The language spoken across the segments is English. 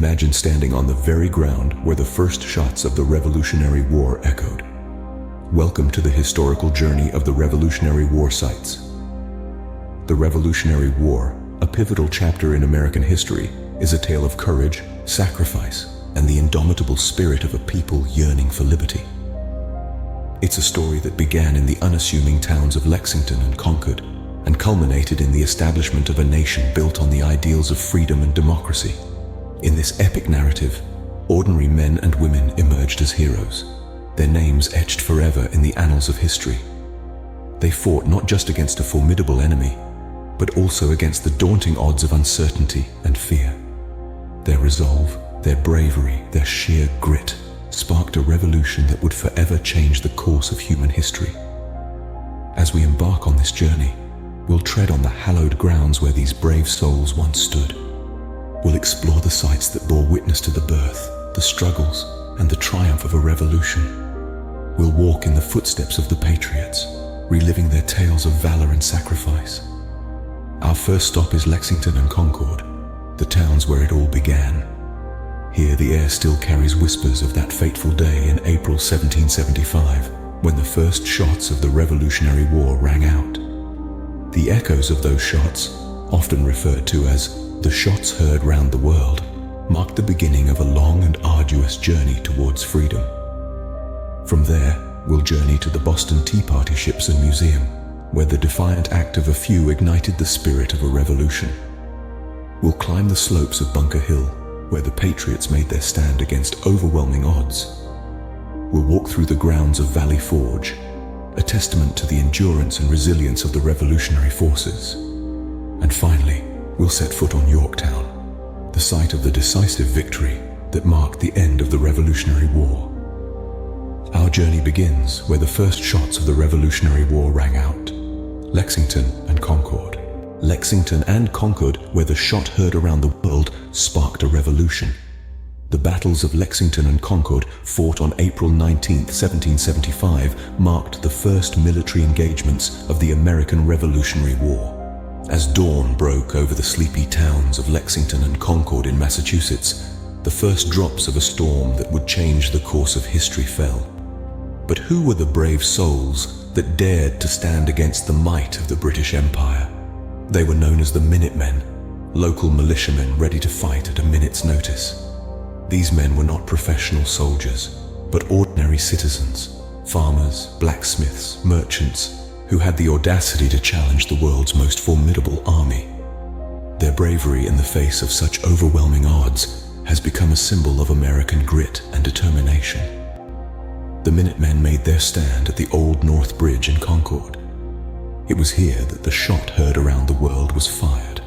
Imagine standing on the very ground where the first shots of the Revolutionary War echoed. Welcome to the historical journey of the Revolutionary War sites. The Revolutionary War, a pivotal chapter in American history, is a tale of courage, sacrifice, and the indomitable spirit of a people yearning for liberty. It's a story that began in the unassuming towns of Lexington and Concord, and culminated in the establishment of a nation built on the ideals of freedom and democracy. In this epic narrative, ordinary men and women emerged as heroes, their names etched forever in the annals of history. They fought not just against a formidable enemy, but also against the daunting odds of uncertainty and fear. Their resolve, their bravery, their sheer grit sparked a revolution that would forever change the course of human history. As we embark on this journey, we'll tread on the hallowed grounds where these brave souls once stood. We'll explore the sites that bore witness to the birth, the struggles, and the triumph of a revolution. We'll walk in the footsteps of the Patriots, reliving their tales of valor and sacrifice. Our first stop is Lexington and Concord, the towns where it all began. Here the air still carries whispers of that fateful day in April 1775, when the first shots of the Revolutionary War rang out. The echoes of those shots, often referred to as the shots heard round the world, marked the beginning of a long and arduous journey towards freedom. From there, we'll journey to the Boston Tea Party Ships and Museum, where the defiant act of a few ignited the spirit of a revolution. We'll climb the slopes of Bunker Hill, where the Patriots made their stand against overwhelming odds. We'll walk through the grounds of Valley Forge, a testament to the endurance and resilience of the revolutionary forces. And finally, we'll set foot on Yorktown, the site of the decisive victory that marked the end of the Revolutionary War. Our journey begins where the first shots of the Revolutionary War rang out, Lexington and Concord. Lexington and Concord, where the shot heard around the world sparked a revolution. The battles of Lexington and Concord, fought on April 19, 1775, marked the first military engagements of the American Revolutionary War. As dawn broke over the sleepy towns of Lexington and Concord in Massachusetts, the first drops of a storm that would change the course of history fell. But who were the brave souls that dared to stand against the might of the British Empire? They were known as the Minutemen, local militiamen ready to fight at a minute's notice. These men were not professional soldiers, but ordinary citizens, farmers, blacksmiths, merchants, who had the audacity to challenge the world's most formidable army. Their bravery in the face of such overwhelming odds has become a symbol of American grit and determination. The Minutemen made their stand at the Old North Bridge in Concord. It was here that the shot heard around the world was fired,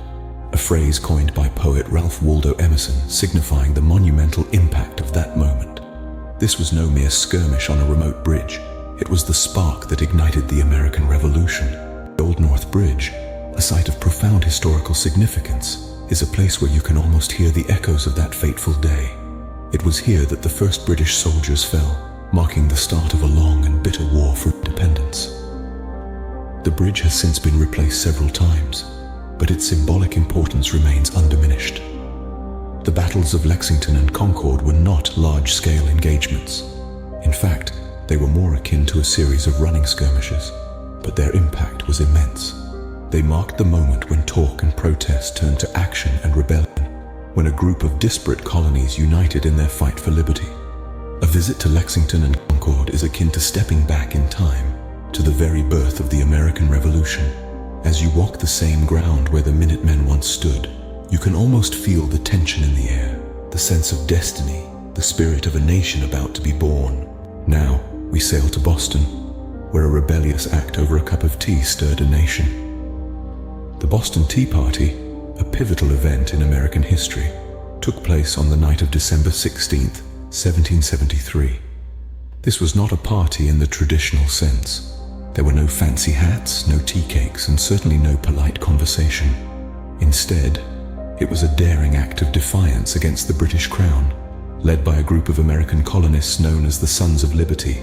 a phrase coined by poet Ralph Waldo Emerson signifying the monumental impact of that moment. This was no mere skirmish on a remote bridge. It was the spark that ignited the American Revolution. The Old North Bridge, a site of profound historical significance, is a place where you can almost hear the echoes of that fateful day. It was here that the first British soldiers fell, marking the start of a long and bitter war for independence. The bridge has since been replaced several times, but its symbolic importance remains undiminished. The battles of Lexington and Concord were not large-scale engagements. In fact, they were more akin to a series of running skirmishes, but their impact was immense. They marked the moment when talk and protest turned to action and rebellion, when a group of disparate colonies united in their fight for liberty. A visit to Lexington and Concord is akin to stepping back in time, to the very birth of the American Revolution. As you walk the same ground where the Minutemen once stood, you can almost feel the tension in the air, the sense of destiny, the spirit of a nation about to be born. Now, we sail to Boston, where a rebellious act over a cup of tea stirred a nation. The Boston Tea Party, a pivotal event in American history, took place on the night of December 16, 1773. This was not a party in the traditional sense. There were no fancy hats, no tea cakes, and certainly no polite conversation. Instead, it was a daring act of defiance against the British Crown, led by a group of American colonists known as the Sons of Liberty.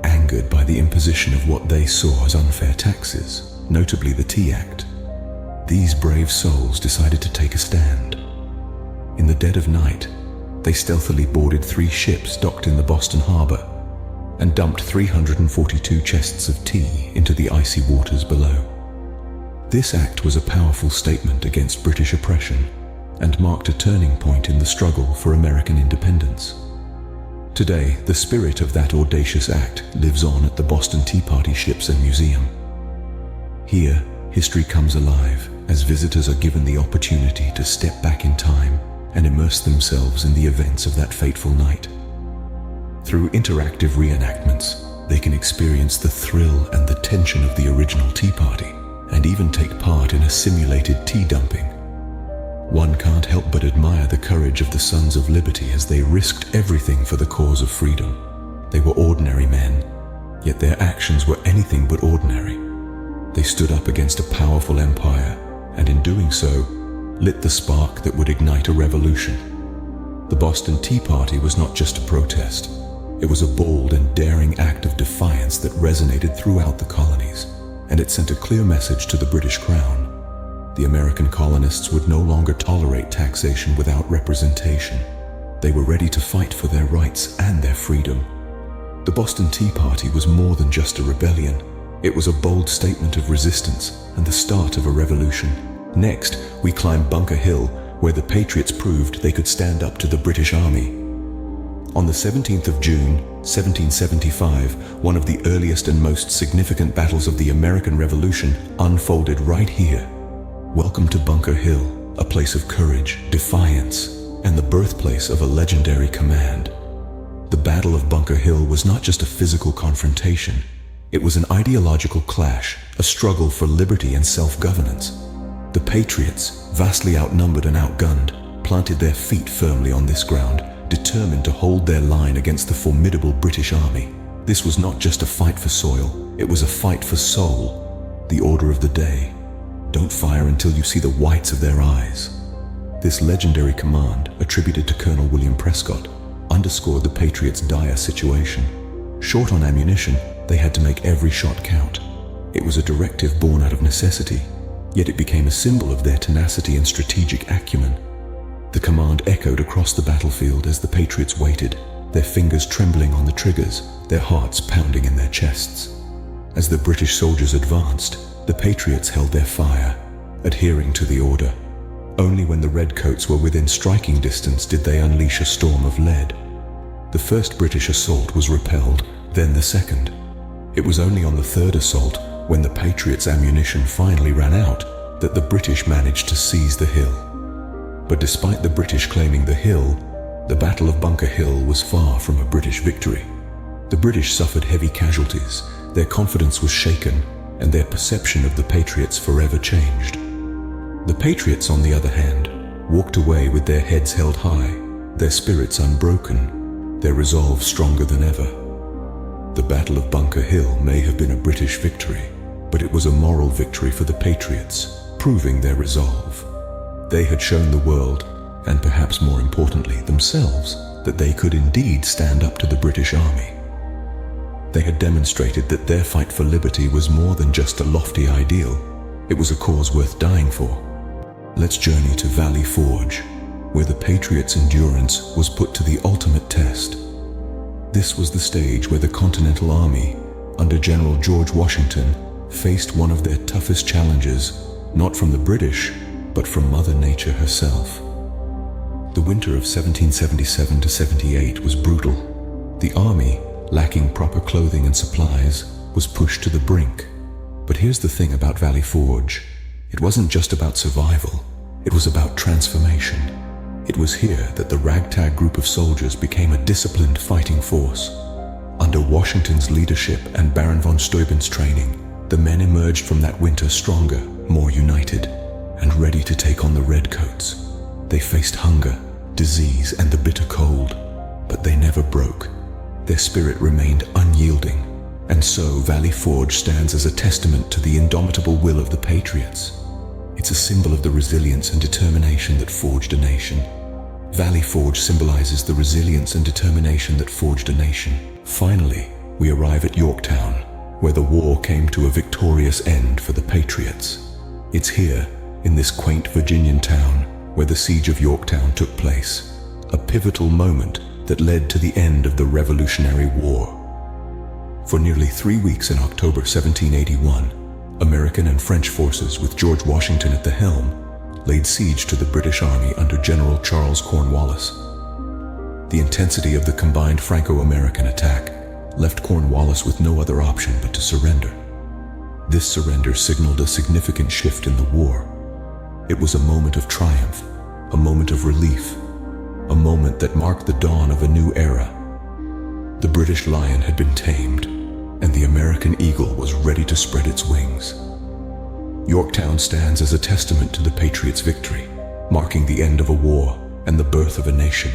Angered by the imposition of what they saw as unfair taxes, notably the Tea Act, these brave souls decided to take a stand. In the dead of night, they stealthily boarded 3 ships docked in the Boston harbor and dumped 342 chests of tea into the icy waters below. This act was a powerful statement against British oppression and marked a turning point in the struggle for American independence. Today, the spirit of that audacious act lives on at the Boston Tea Party Ships and Museum. Here, history comes alive as visitors are given the opportunity to step back in time and immerse themselves in the events of that fateful night. Through interactive reenactments, they can experience the thrill and the tension of the original Tea Party, and even take part in a simulated tea dumping. One can't help but admire the courage of the Sons of Liberty as they risked everything for the cause of freedom. They were ordinary men, yet their actions were anything but ordinary. They stood up against a powerful empire, and in doing so, lit the spark that would ignite a revolution. The Boston Tea Party was not just a protest. It was a bold and daring act of defiance that resonated throughout the colonies, and it sent a clear message to the British Crown. The American colonists would no longer tolerate taxation without representation. They were ready to fight for their rights and their freedom. The Boston Tea Party was more than just a rebellion. It was a bold statement of resistance and the start of a revolution. Next, we climbed Bunker Hill, where the Patriots proved they could stand up to the British Army. On the 17th of June, 1775, one of the earliest and most significant battles of the American Revolution unfolded right here. Welcome to Bunker Hill, a place of courage, defiance, and the birthplace of a legendary command. The Battle of Bunker Hill was not just a physical confrontation. It was an ideological clash, a struggle for liberty and self-governance. The Patriots, vastly outnumbered and outgunned, planted their feet firmly on this ground, determined to hold their line against the formidable British Army. This was not just a fight for soil, it was a fight for soul. The order of the day: don't fire until you see the whites of their eyes. This legendary command, attributed to Colonel William Prescott, underscored the Patriots' dire situation. Short on ammunition, they had to make every shot count. It was a directive born out of necessity, yet it became a symbol of their tenacity and strategic acumen. The command echoed across the battlefield as the Patriots waited, their fingers trembling on the triggers, their hearts pounding in their chests. As the British soldiers advanced, the Patriots held their fire, adhering to the order. Only when the redcoats were within striking distance did they unleash a storm of lead. The first British assault was repelled, then the second. It was only on the third assault, when the Patriots' ammunition finally ran out, that the British managed to seize the hill. But despite the British claiming the hill, the Battle of Bunker Hill was far from a British victory. The British suffered heavy casualties, their confidence was shaken, and their perception of the Patriots forever changed. The Patriots, on the other hand, walked away with their heads held high, their spirits unbroken, their resolve stronger than ever. The Battle of Bunker Hill may have been a British victory, but it was a moral victory for the Patriots, proving their resolve. They had shown the world, and perhaps more importantly themselves, that they could indeed stand up to the British Army. They had demonstrated that their fight for liberty was more than just a lofty ideal. It was a cause worth dying for. Let's journey to Valley Forge, where the Patriots' endurance was put to the ultimate test. This was the stage where the Continental Army, under General George Washington, faced one of their toughest challenges, not from the British, but from Mother Nature herself. The winter of 1777 to 78 was brutal. The army, lacking proper clothing and supplies, was pushed to the brink. But here's the thing about Valley Forge. It wasn't just about survival, it was about transformation. It was here that the ragtag group of soldiers became a disciplined fighting force. Under Washington's leadership and Baron von Steuben's training, the men emerged from that winter stronger, more united, and ready to take on the redcoats. They faced hunger, disease, and the bitter cold, but they never broke. Their spirit remained unyielding, and so Valley Forge stands as a testament to the indomitable will of the Patriots. It's a symbol of the resilience and determination that forged a nation. Valley Forge symbolizes the resilience and determination that forged a nation. Finally, we arrive at Yorktown, where the war came to a victorious end for the Patriots. It's here, in this quaint Virginian town, where the siege of Yorktown took place, a pivotal moment that led to the end of the Revolutionary War. For nearly 3 weeks in October 1781, American and French forces, with George Washington at the helm, laid siege to the British Army under General Charles Cornwallis. The intensity of the combined Franco-American attack left Cornwallis with no other option but to surrender. This surrender signaled a significant shift in the war. It was a moment of triumph, a moment of relief, a moment that marked the dawn of a new era. The British lion had been tamed, and the American eagle was ready to spread its wings. Yorktown stands as a testament to the Patriots' victory, marking the end of a war and the birth of a nation.